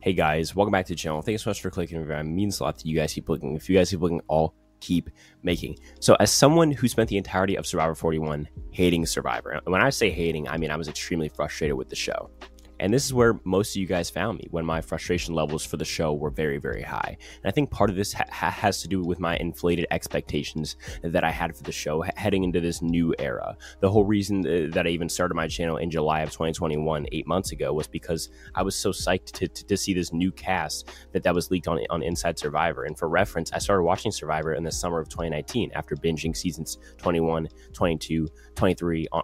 Hey guys, welcome back to the channel. Thanks so much for clicking. It means a lot to you guys. Keep looking. If you guys keep looking, I'll keep making. So as someone who spent the entirety of Survivor 41 hating Survivor, and when I say hating, I mean I was extremely frustrated with the show. And this is where most of you guys found me, when my frustration levels for the show were very, very high. And I think part of this has to do with my inflated expectations that I had for the show heading into this new era. The whole reason that I even started my channel in July of 2021, 8 months ago, was because I was so psyched to see this new cast that was leaked on Inside Survivor. And for reference, I started watching Survivor in the summer of 2019 after binging seasons 21, 22, 23 on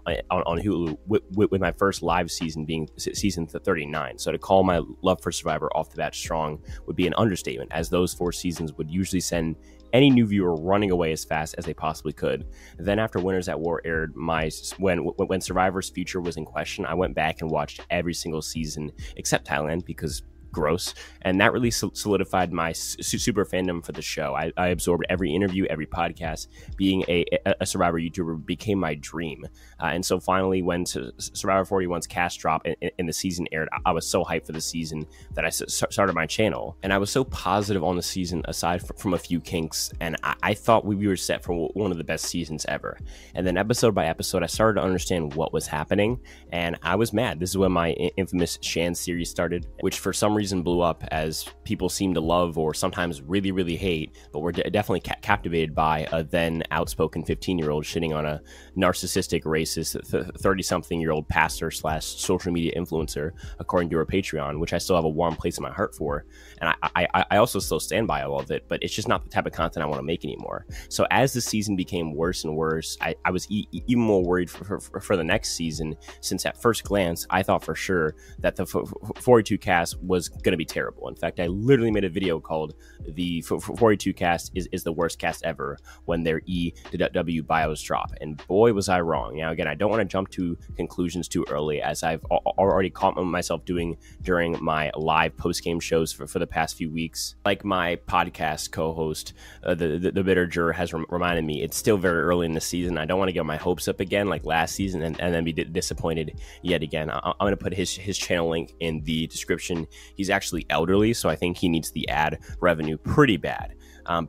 Hulu, with my first live season being season 39. So to call my love for Survivor off the bat strong would be an understatement, as those 4 seasons would usually send any new viewer running away as fast as they possibly could. Then after Winners at War aired, when Survivor's future was in question, I went back and watched every single season except Thailand, because gross, and that really solidified my super fandom for the show. I absorbed every interview, every podcast. Being a Survivor YouTuber became my dream, and so finally when Survivor 41's cast drop in the season aired, I was so hyped for the season that I started my channel, and I was so positive on the season aside from a few kinks, and I thought we were set for one of the best seasons ever. And then episode by episode I started to understand what was happening, and I was mad. This is when my infamous Shan series started, which for some reason blew up, as people seem to love or sometimes really, really hate, but were definitely captivated by a then outspoken 15-year-old shitting on a narcissistic, racist 30-something-year-old pastor / social media influencer, according to her Patreon, which I still have a warm place in my heart for. And I also still stand by all of it, but it's just not the type of content I want to make anymore. So as the season became worse and worse, I was even more worried for the next season, since at first glance I thought for sure that the 42 cast was going to be terrible. In fact, I literally made a video called "The 42 cast is the worst cast ever" when their EW bios drop, and boy was I wrong. Now again, I don't want to jump to conclusions too early, as I've already caught myself doing during my live post-game shows for the past few weeks. Like my podcast co-host, the bitter juror, has reminded me, it's still very early in the season. I don't want to get my hopes up again like last season and then be disappointed yet again. I'm going to put his channel link in the description. He's actually elderly, so I think he needs the ad revenue pretty bad.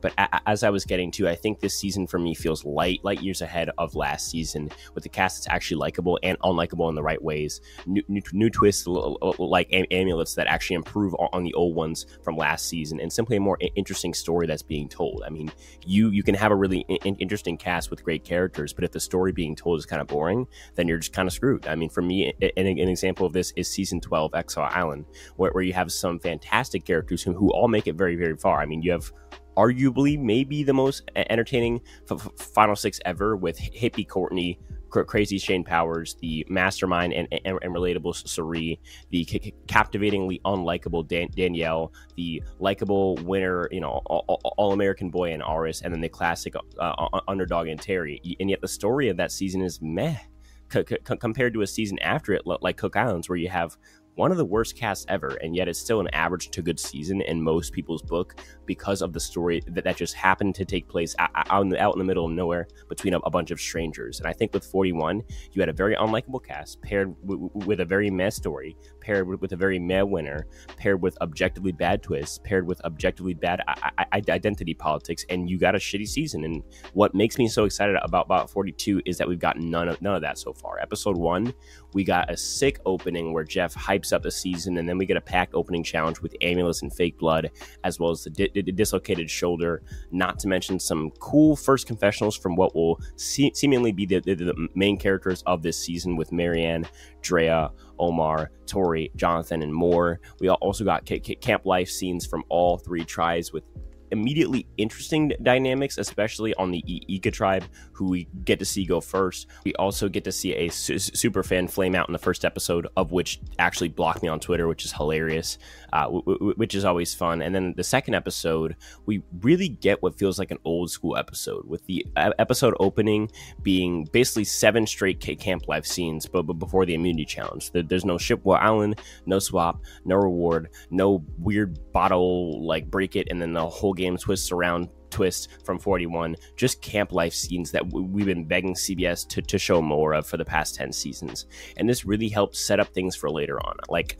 But as I was getting to, I think this season for me feels light years ahead of last season, with the cast that's actually likable and unlikable in the right ways. New twists like amulets that actually improve on the old ones from last season, and simply a more interesting story that's being told. I mean, you can have a really interesting cast with great characters, but if the story being told is kind of boring, then you're just kind of screwed. I mean, for me, an example of this is season 12, Exile Island, where you have some fantastic characters who all make it very, very far. I mean, you have arguably maybe the most entertaining final 6 ever, with hippie Courtney, crazy Shane Powers, the mastermind and relatable Sari, the captivatingly unlikable Danielle, the likable winner, all-American boy and Aris, and then the classic underdog and Terry. And yet the story of that season is meh compared to a season after it, like Cook Islands, where you have one of the worst casts ever, and yet it's still an average to good season in most people's book, because of the story that just happened to take place out in the middle of nowhere between a bunch of strangers. And I think with 41, you had a very unlikable cast paired with a very meh story, paired with a very meh winner, paired with objectively bad twists, paired with objectively bad identity politics, and you got a shitty season. And what makes me so excited about 42 is that we've got none of that so far. Episode 1, we got a sick opening where Jeff hypes up the season, and then we get a packed opening challenge with amulets and fake blood, as well as the dislocated shoulder, not to mention some cool first confessionals from what will seemingly be the main characters of this season, with Marianne, Drea, Omar, Tori, Jonathan, and more. We also got camp life scenes from all 3 tribes, with immediately interesting dynamics, especially on the Ika tribe, who we get to see go first. We also get to see a super fan flame out in the first episode, of which actually blocked me on Twitter, which is hilarious, which is always fun. And then the second episode, we really get what feels like an old school episode, with the episode opening being basically 7 straight camp life scenes, but before the immunity challenge. There's no Shipwell Island, no swap, no reward, no weird bottle like break it and then the whole game twists around twist from 41, just camp life scenes that we've been begging CBS to show more of for the past 10 seasons. And this really helps set up things for later on, like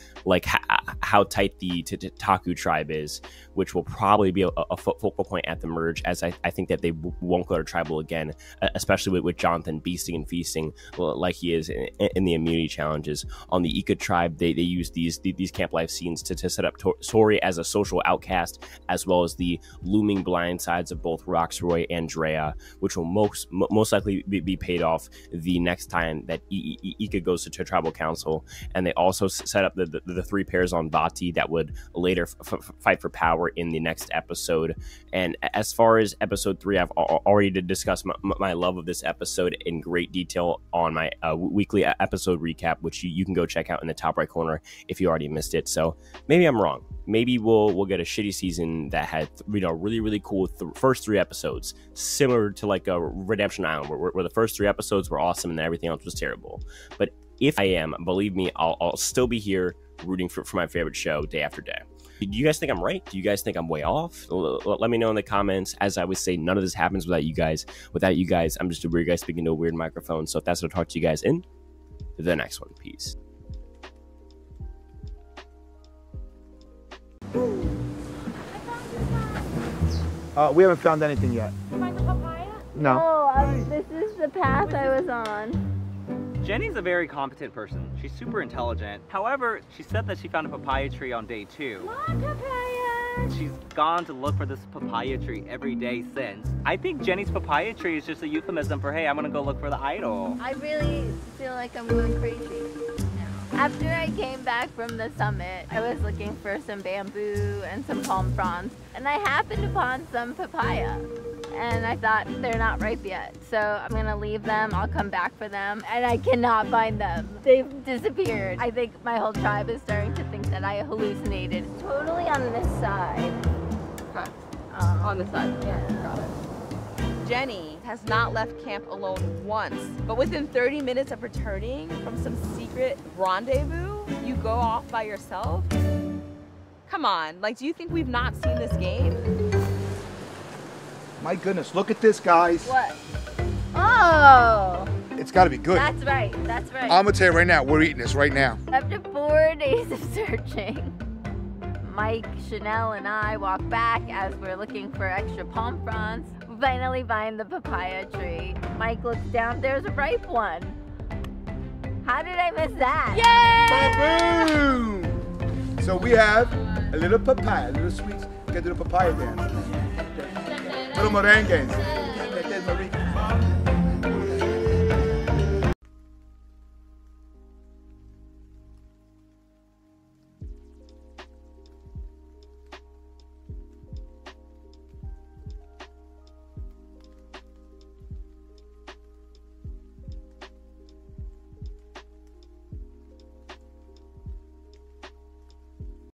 how tight the Taku tribe is, which will probably be a focal point at the merge, as I think that they won't go to tribal again, especially with Jonathan beasting and feasting like he is in the immunity challenges. On the Ika tribe, they use these camp life scenes to set up Tori as a social outcast, as well as the looming blind sides of both Roxroy and Drea, which will most likely be paid off the next time that Ika goes to tribal council. And they also set up the 3 pairs on Vati that would later fight for power in the next episode. And as far as episode 3, I've already discussed my love of this episode in great detail on my weekly episode recap, which you can go check out in the top right corner if you already missed it. So maybe I'm wrong. Maybe we'll get a shitty season that had really cool first 3 episodes, similar to like a Redemption Island, where the first 3 episodes were awesome and everything else was terrible. But if I am, believe me, I'll still be here rooting for my favorite show day after day. Do you guys think I'm right? Do you guys think I'm way off? Let me know in the comments. As I would say, none of this happens without you guys. Without you guys, I'm just a weird guy speaking to a weird microphone. So if that's what I'll talk to you guys in the next one. Peace. We haven't found anything yet. Find the papaya? No. Oh, this is the path I was on. Jenny's a very competent person. She's super intelligent. However, she said that she found a papaya tree on day 2. More papaya! She's gone to look for this papaya tree every day since. I think Jenny's papaya tree is just a euphemism for, hey, I'm gonna go look for the idol. I really feel like I'm going crazy. After I came back from the summit, I was looking for some bamboo and some palm fronds, and I happened upon some papaya. And I thought, they're not ripe yet, so I'm gonna leave them, I'll come back for them, and I cannot find them. They've disappeared. I think my whole tribe is starting to think that I hallucinated. Totally on this side. Okay. On this side? Yeah. Got it. Jenny has not left camp alone once, but within 30 minutes of returning from some secret rendezvous, you go off by yourself? Come on, like, do you think we've not seen this game? My goodness, look at this, guys. What? Oh! It's got to be good. That's right, that's right. I'm going to tell you right now, we're eating this right now. After 4 days of searching, Mike, Chanel, and I walk back as we're looking for extra palm fronds. We finally find the papaya tree. Mike looks down, there's a ripe one. How did I miss that? Yay! Ba-boom! So we have a little papaya, a little sweets. Get to the papaya dance. Little merengue.